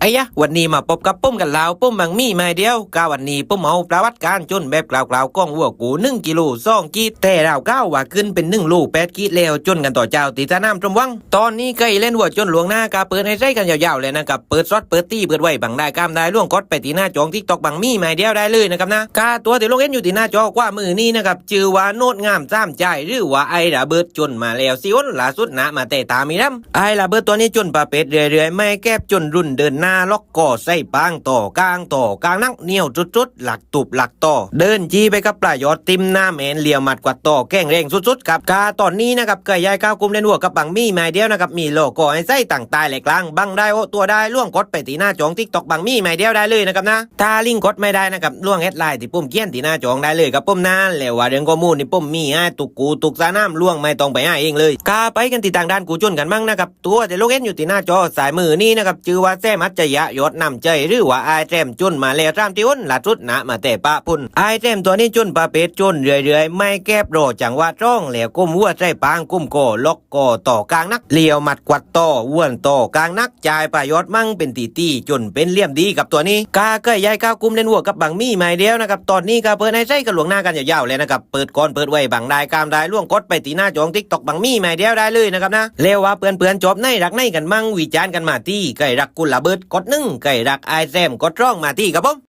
อ้ยะวันนี้มาพบกับปุ้มกันแล้วปุ้มบางมีไม่เดียวกาวันนี้ปุ้มเอาประวัติการจนแบบกล่าวๆก้องวัวกู1 กิโล2 ขีดแต่เราก้าวว่าขึ้นเป็น1 โล 8 ขีดแล้วจนกันต่อเจ้าตีสนามตรมวังตอนนี้ใกล้เล่นวัวจนหลวงหน้ากาเปิดให้ใช้กันยาวๆเลยนะครับเปิดซอดเปิดตี้เปิดไว้บังได้กามได้ล่วงกดไปตีหน้าจองทิกตอกบางมีไม่เดียวได้เลยนะครับนะกาตัวที่ลงเอ็นอยู่ที่หน้าจอกว่ามือนี้นะครับชื่อว่าโนดงามซ้ำใจหรือว่าไอระเบิดจนมาแล้วซิอ้นล่าสุดนะมาแต่ตามีน้ำไอระเบิดตัวนี้จนปลาเป็ดเรื่อยๆไม่แก็บจนรุ่นเดินหน้าล็อกก่อใส่ปางต่อกลางนักเหนียวจุดๆหลักตุบหลักต่อเดินจีไปกับปลายอดติมหน้าแมนเหลี่ยมมัดกว่าต่อแก้งแรงสุดๆกับกาตอนนี้นะครับเกยยายก้าวกุมเล่นหัวกับบังมี่ไม่เดียวนะครับมีโลโก้ให้ใส่ต่างตายแหลกลางบังได้โอตัวได้ล่วงกดไปตีหน้าจองทิกตอกบังมี่ไม่เดียวได้เลยนะครับนะถ้าลิงกดไม่ได้นะครับล่วงแอดไลน์ที่ปุ่มเกี้ยนตีหน้าจองได้เลยกับปุ่มนั้นแล้วว่าเรื่องข้อมูลนี่ปุ่มมีให้ตุกสาน้ำล่วงไม่ต้องไปให้เองเลยกาไปกันตีต่างด้านกูจนกันมั่งนะครับตัวจะลูกเอ็นอยู่ที่หน้าจอสายมือนี่นะครับชื่อว่าแซมัจจยะยศนำใจหรือว่าไอแจมจนมาแล้วตามที่อ้นหลัดสุดนะมาแต่ปะพุ่นไอแจมตัวนี้จนปะเป็ดจนเรื่อยๆไม่แก็บรอจังว่าจ้องแล้วก้มหัวใจปางก้มก่อล็อกก่อต่อกลางนักเลี้ยวมัดกวัดต่อว้วนต่อกลางนักจ่ายประยชน์มั่งเป็นตีจนเป็นเลี่ยมดีกับตัวนี้กาเกยยายก้าวกุมเล่นหัวกับบังมี่ไม่เดียวนะครับตอนนี้กาเปิดให้ใช้กันหลวงหน้ากันยาวๆเลยนะครับเปิดก่อนเปิดไว้บังได้กามได้ล่วงกดไปตีหน้าจองทิกตอกบังมี่ไม่เดียวได้เลยนะครับนะเลี้ยวว่าเปื่อนจบในรักในกันมั่งวิจารณ์กันมาที่ไก่รักกุลระเบิดกด1ไก่รักไอแซมกดร่องมาที่ครับผม